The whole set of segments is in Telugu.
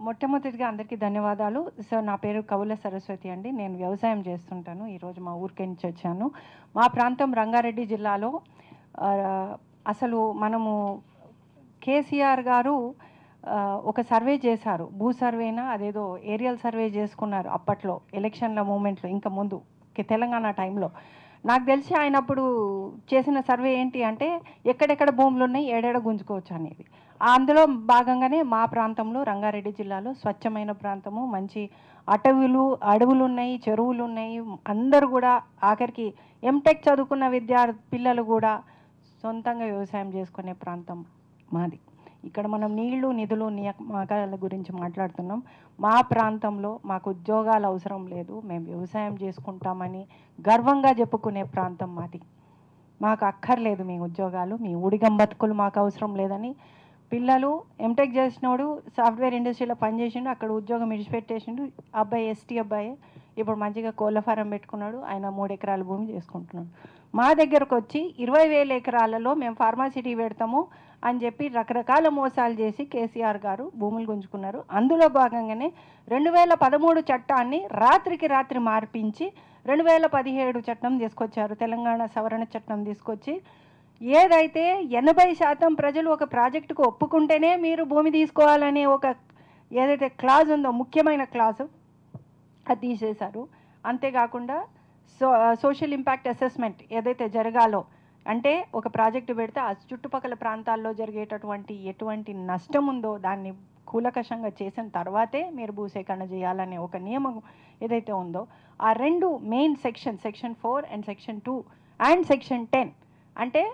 మొట్టమొదటిగా అందరికీ ధన్యవాదాలు. సో నా పేరు కవుల సరస్వతి అండి. నేను వ్యవసాయం చేస్తుంటాను. ఈరోజు మా ఊరికి నుంచి వచ్చాను. మా ప్రాంతం రంగారెడ్డి జిల్లాలో అసలు మనము కేసీఆర్ గారు ఒక సర్వే చేశారు. భూ సర్వేనా అదేదో ఏరియల్ సర్వే చేసుకున్నారు అప్పట్లో ఎలక్షన్ల మూమెంట్లో, ఇంకా ముందు తెలంగాణ టైంలో. నాకు తెలిసి ఆయన అప్పుడు చేసిన సర్వే ఏంటి అంటే ఎక్కడెక్కడ భూములు ఉన్నాయి, ఏడేడ గుంజుకోవచ్చు అనేది. అందులో భాగంగానే మా ప్రాంతంలో రంగారెడ్డి జిల్లాలో స్వచ్ఛమైన ప్రాంతము, మంచి అడవులు ఉన్నాయి, చెరువులు ఉన్నాయి. అందరూ కూడా ఆఖరికి ఎంటెక్ చదువుకున్న పిల్లలు కూడా సొంతంగా వ్యవసాయం చేసుకునే ప్రాంతం మాది. ఇక్కడ మనం నీళ్లు, నిధులు, నియామకాల గురించి మాట్లాడుతున్నాం. మా ప్రాంతంలో మాకు ఉద్యోగాలు అవసరం లేదు, మేము వ్యవసాయం చేసుకుంటామని గర్వంగా చెప్పుకునే ప్రాంతం మాది. మాకు అక్కర్లేదు మీ ఉద్యోగాలు, మీ ఊడిగం బతుకులు మాకు అవసరం లేదని పిల్లలు ఎంటెక్ చేసినోడు సాఫ్ట్వేర్ ఇండస్ట్రీలో పనిచేసిండు, అక్కడ ఉద్యోగం విడిచిపెట్టేసిండు. అబ్బాయి ఎస్టీ అబ్బాయి ఇప్పుడు మంచిగా కోళ్ళ ఫారం పెట్టుకున్నాడు. ఆయన 3 ఎకరాల భూమి చేసుకుంటున్నాడు. మా దగ్గరకు వచ్చి 20,000 ఎకరాలలో మేము ఫార్మాసిటీ పెడతాము అని చెప్పి రకరకాల మోసాలు చేసి కేసీఆర్ గారు భూములు గుంజుకున్నారు. అందులో భాగంగానే 2013 చట్టాన్ని రాత్రికి రాత్రి మార్పించి 2017 చట్టం తీసుకొచ్చారు. తెలంగాణ సవరణ చట్టం తీసుకొచ్చి ఏదైతే 80% ప్రజలు ఒక ప్రాజెక్టుకు ఒప్పుకుంటేనే మీరు భూమి తీసుకోవాలనే ఒక ఏదైతే క్లాజ్ ఉందో, ముఖ్యమైన క్లాజు, అది తీసేశారు. అంతేకాకుండా సోషల్ ఇంపాక్ట్ అసెస్మెంట్ ఏదైతే జరగాలో, అంటే ఒక ప్రాజెక్టు పెడితే ఆ చుట్టుపక్కల ప్రాంతాల్లో జరిగేటటువంటి ఎటువంటి నష్టం ఉందో దాన్ని కూలకషంగా చేసిన తర్వాతే మీరు భూసేకరణ చేయాలనే ఒక నియమం ఏదైతే ఉందో, ఆ 2 main section, section 4 and section 2 and section 10, అంటే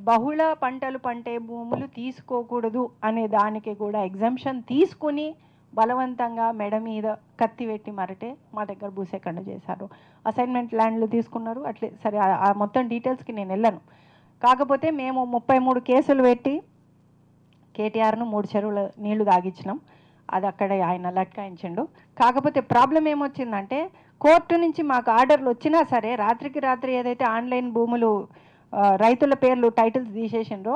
బహుళ పంటలు పండే భూములు తీసుకోకూడదు అనే దానికి కూడా ఎగ్జంప్షన్ తీసుకుని బలవంతంగా మెడ మీద కత్తి పెట్టి మరటే మా దగ్గర భూసేకరణ చేశారు. అసైన్మెంట్ ల్యాండ్లు తీసుకున్నారు. అట్లే సరే, ఆ మొత్తం డీటెయిల్స్కి నేను వెళ్ళను. కాకపోతే మేము 33 కేసులు పెట్టి కేటీఆర్ను 3 చెరువుల నీళ్లు తాగించినాం. అది అక్కడ ఆయన లట్కాయించిండు. కాకపోతే ప్రాబ్లం ఏమొచ్చిందంటే కోర్టు నుంచి మాకు ఆర్డర్లు వచ్చినా సరే రాత్రికి రాత్రి ఏదైతే ఆన్లైన్ భూములు రైతుల పేర్లు టైటిల్స్ తీసేసిండ్రో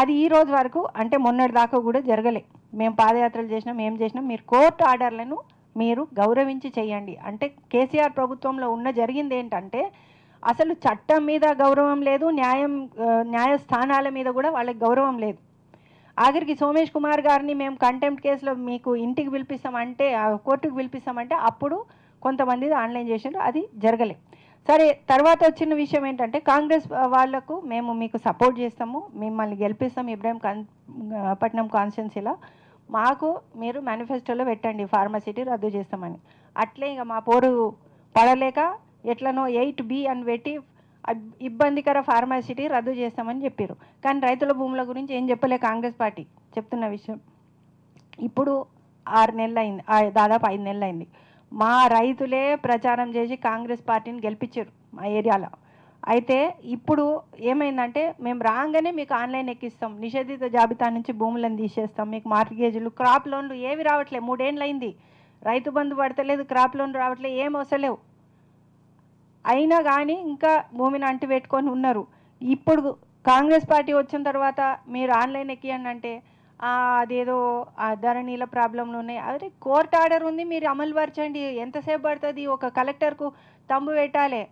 అది ఈ రోజు వరకు, అంటే మొన్నటి దాకా కూడా జరగలే. మేము పాదయాత్రలు చేసినాం, ఏం చేసినాం, మీరు కోర్టు ఆర్డర్లను మీరు గౌరవించి చేయండి. అంటే కేసీఆర్ ప్రభుత్వంలో జరిగింది ఏంటంటే అసలు చట్టం మీద గౌరవం లేదు, న్యాయస్థానాల మీద కూడా వాళ్ళకి గౌరవం లేదు. ఆఖరికి సోమేష్ కుమార్ గారిని మేము కంటెంప్ట్ కేసులో మీకు ఇంటికి పిలిపిస్తామంటే, కోర్టుకు పిలిపిస్తామంటే అప్పుడు కొంతమంది ఆన్లైన్ చేసిండ్రు, అది జరగలే. సరే, తర్వాత వచ్చిన విషయం ఏంటంటే కాంగ్రెస్ వాళ్లకు మేము మీకు సపోర్ట్ చేస్తాము, మిమ్మల్ని గెలిపిస్తాం ఇబ్రాహీంపట్నం కాన్స్టిట్యున్సీలో, మాకు మీరు మేనిఫెస్టోలో పెట్టండి ఫార్మసిటీ రద్దు చేస్తామని. అట్లే ఇక మా పోరు పడలేక ఎట్లనో 8B అని పెట్టి ఇబ్బందికర ఫార్మసిటీ రద్దు చేస్తామని చెప్పారు. కానీ రైతుల భూముల గురించి ఏం చెప్పలే కాంగ్రెస్ పార్టీ. చెప్తున్న విషయం, ఇప్పుడు 6 నెలలు అయింది, దాదాపు 5 నెలలు అయింది. మా రైతులే ప్రచారం చేసి కాంగ్రెస్ పార్టీని గెలిపించారు మా ఏరియాలో. అయితే ఇప్పుడు ఏమైందంటే మేము రాగానే మీకు ఆన్లైన్ ఎక్కిస్తాం, నిషేధిత జాబితా నుంచి భూములను తీసేస్తాం, మీకు మార్గేజీలు, క్రాప్ లోన్లు ఏవి రావట్లేదు. 3 ఏళ్ళు అయింది, రైతు బంధు పడతలేదు, క్రాప్ లోన్ రావట్లేదు, ఏం వస్తలేవు. అయినా కానీ ఇంకా భూమిని అంటి పెట్టుకొని ఉన్నారు. ఇప్పుడు కాంగ్రెస్ పార్టీ వచ్చిన తర్వాత మీరు ఆన్లైన్ ఎక్కియండి అంటే అదేదో ధరణిల ప్రాబ్లంలు ఉన్నాయి. అదే కోర్టు ఆర్డర్ ఉంది, మీరు అమలు పరచండి, ఎంతసేపు పడుతుంది, ఒక కలెక్టర్కు తంబు పెట్టాలి,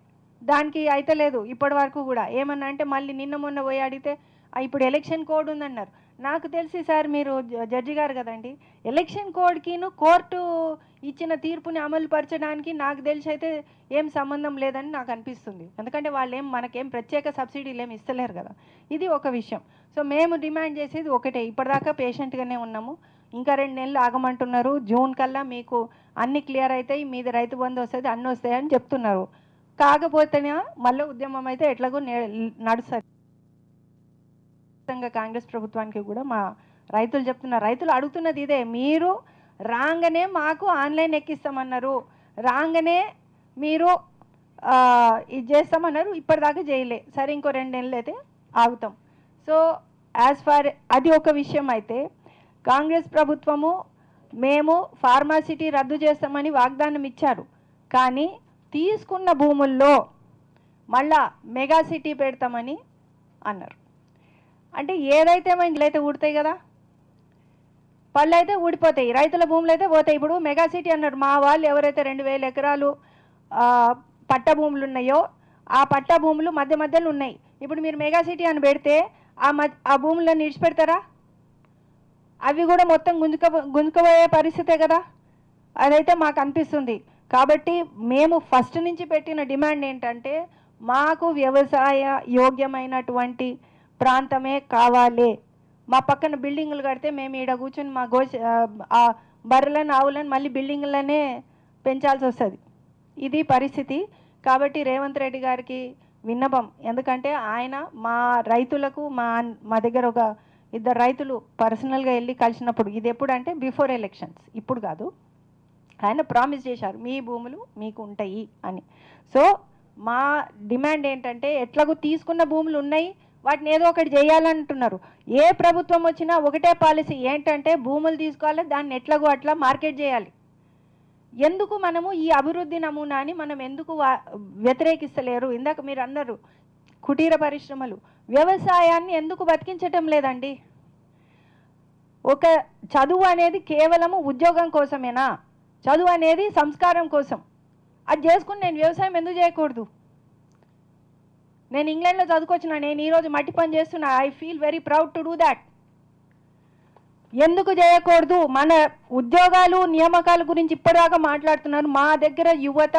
దానికి అయితే లేదు ఇప్పటి వరకు కూడా. ఏమన్నా అంటే మళ్ళీ నిన్న మొన్న పోయి అడిగితే ఇప్పుడు ఎలక్షన్ కోడ్ ఉందన్నారు. నాకు తెలిసి సార్ మీరు జడ్జి గారు కదండి, ఎలక్షన్ కోడ్కిను కోర్టు ఇచ్చిన తీర్పుని అమలు పరచడానికి నాకు తెలిసి అయితే ఏం సంబంధం లేదని నాకు అనిపిస్తుంది. ఎందుకంటే వాళ్ళు మనకేం ప్రత్యేక సబ్సిడీలు ఏమి ఇస్తలేరు కదా. ఇది ఒక విషయం. సో మేము డిమాండ్ చేసేది ఒకటే, ఇప్పటిదాకా పేషెంట్గానే ఉన్నాము, ఇంకా 2 నెలలు ఆగమంటున్నారు, జూన్ కల్లా మీకు అన్ని క్లియర్ అవుతాయి, మీది రైతు బంధు వస్తుంది, అన్నీ వస్తాయని చెప్తున్నారు. కాకపోతేనే మళ్ళీ ఉద్యమం అయితే ఎట్లాగో నడుస్తుంది. కాంగ్రెస్ ప్రభుత్వానికి కూడా మా రైతులు చెప్తున్నారు, రైతులు అడుగుతున్నది ఇదే, మీరు రాగానే మాకు ఆన్లైన్ ఎక్కిస్తామన్నారు, రాగానే మీరు ఇది చేస్తామన్నారు, ఇప్పటిదాకా చేయలే. సరే, ఇంకో 2 నెలలు అయితే ఆగుతాం. సో యాజ్ ఫార్ అది ఒక విషయం అయితే, కాంగ్రెస్ ప్రభుత్వము మేము ఫార్మాసిటీ రద్దు చేస్తామని వాగ్దానం ఇచ్చారు. కానీ తీసుకున్న భూముల్లో మళ్ళా మెగా సిటీ పెడతామని అన్నారు. అంటే ఏదైతే ఇళ్ళైతే ఊడతాయి కదా, పళ్ళు అయితే ఊడిపోతాయి, రైతుల భూములు అయితే పోతాయి. ఇప్పుడు మెగా సిటీ అన్నారు, మా వాళ్ళు ఎవరైతే 2000 ఎకరాలు పట్ట భూములు ఉన్నాయో ఆ పట్ట భూములు మధ్య మధ్యలో ఉన్నాయి. ఇప్పుడు మీరు మెగా సిటీ అని పెడితే ఆ భూములను విడిచిపెడతారా? అవి కూడా మొత్తం గుంజుకుపోయే పరిస్థితే కదా. అదైతే మాకు అనిపిస్తుంది. కాబట్టి మేము ఫస్ట్ నుంచి పెట్టిన డిమాండ్ ఏంటంటే మాకు వ్యవసాయ యోగ్యమైనటువంటి ప్రాంతమే కావాలి. మా పక్కన బిల్డింగులు కడితే మేము ఈడ కూర్చొని మా ఆ బర్రెలను ఆవులను మళ్ళీ బిల్డింగులనే పెంచాల్సి వస్తుంది. ఇది పరిస్థితి. కాబట్టి రేవంత్ రెడ్డి గారికి విన్నపం, ఎందుకంటే ఆయన మా రైతులకు మా దగ్గర ఒక 2 రైతులు పర్సనల్గా వెళ్ళి కలిసినప్పుడు, ఇది ఎప్పుడు అంటే బిఫోర్ ఎలక్షన్స్, ఇప్పుడు కాదు, ఆయన ప్రామిస్ చేశారు మీ భూములు మీకు ఉంటాయి అని. సో మా డిమాండ్ ఏంటంటే ఎట్లాగూ తీసుకున్న భూములు ఉన్నాయి, వాటిని ఏదో ఒకటి చేయాలంటున్నారు. ఏ ప్రభుత్వం వచ్చినా ఒకటే పాలసీ ఏంటంటే భూములు తీసుకోవాలి, దాన్ని ఎట్లాగో అట్లా మార్కెట్ చేయాలి. ఎందుకు మనము ఈ అభివృద్ధి నమూనాని మనం ఎందుకు వ్యతిరేకిస్తలేరు? ఇందాక మీరు అన్నారు కుటీర పరిశ్రమలు, వ్యవసాయాన్ని ఎందుకు బతికించటం లేదండి? ఒక చదువు అనేది కేవలము ఉద్యోగం కోసమేనా? చదువు అనేది సంస్కారం కోసం. అది చేసుకుని నేను వ్యవసాయం ఎందుకు చేయకూడదు? నేను ఇంగ్లాండ్లో చదువుకొచ్చిన, నేను ఈరోజు మట్టి పని చేస్తున్నా. I feel very proud to do that. ఎందుకు చేయకూడదు? మన ఉద్యోగాలు నియామకాల గురించి ఇప్పటిదాకా మాట్లాడుతున్నారు. మా దగ్గర యువత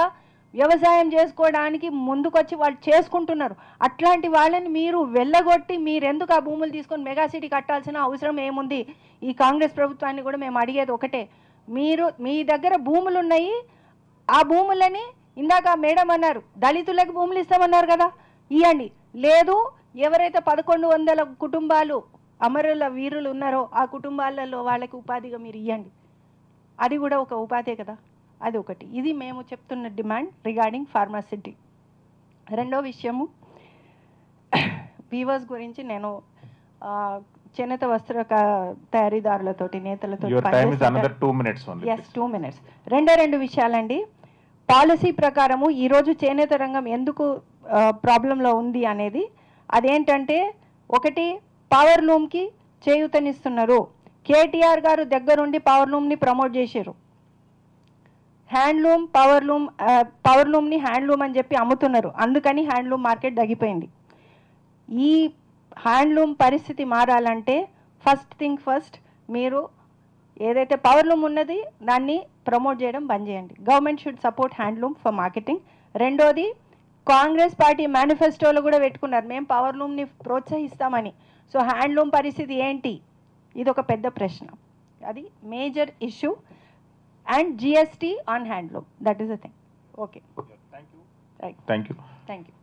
వ్యవసాయం చేసుకోవడానికి ముందుకొచ్చి వాళ్ళు చేసుకుంటున్నారు. అట్లాంటి వాళ్ళని మీరు వెళ్ళగొట్టి మీరెందుకు ఆ భూములు తీసుకొని మెగా సిటీ కట్టాల్సిన అవసరం ఏముంది? ఈ కాంగ్రెస్ ప్రభుత్వాన్ని కూడా మేము అడిగేది ఒకటే, మీరు మీ దగ్గర భూములు ఉన్నాయి, ఆ భూములని ఇందాక మేడం అన్నారు దళితులకు భూములు ఇస్తామన్నారు కదా, ఇవ్వండి. లేదు, ఎవరైతే 1100 కుటుంబాలు అమరుల వీరులు ఉన్నారో ఆ కుటుంబాలలో వాళ్ళకి ఉపాధిగా మీరు ఇవ్వండి. అది కూడా ఒక ఉపాధే కదా. అది ఒకటి. ఇది మేము చెప్తున్న డిమాండ్ రిగార్డింగ్ ఫార్మాసిటీ. రెండో విషయము వీవర్స్ గురించి. నేను చేనేత వస్త్ర తయారీదారులతోటి నేతలతో 2 minutes. రెండు విషయాలండి. పాలసీ ప్రకారము ఈరోజు చేనేత రంగం ఎందుకు ప్రాబ్లంలో ఉంది అనేది, అదేంటంటే ఒకటి పవర్ లూమ్కి చేయూతనిస్తున్నారు. కేటీఆర్ గారు దగ్గరుండి పవర్ లూమ్ని ప్రమోట్ చేశారు. హ్యాండ్లూమ్ పవర్ లూమ్ని హ్యాండ్లూమ్ అని చెప్పి అమ్ముతున్నారు. అందుకని హ్యాండ్లూమ్ మార్కెట్ తగ్గిపోయింది. ఈ హ్యాండ్లూమ్ పరిస్థితి మారాలంటే ఫస్ట్ థింగ్ ఫస్ట్, మీరు ఏదైతే పవర్ లూమ్ ఉన్నది దాన్ని ప్రమోట్ చేయడం బంద్ చేయండి. Government should support handloom for marketing. రెండోది, కాంగ్రెస్ పార్టీ మేనిఫెస్టోలో కూడా పెట్టుకున్నారు మేము పవర్ లూమ్ని ప్రోత్సహిస్తామని. సో హ్యాండ్లూమ్ పరిస్థితి ఏంటి? ఇది ఒక పెద్ద ప్రశ్న. అది major issue. And GST on handloom, that is the thing. Okay, thank you.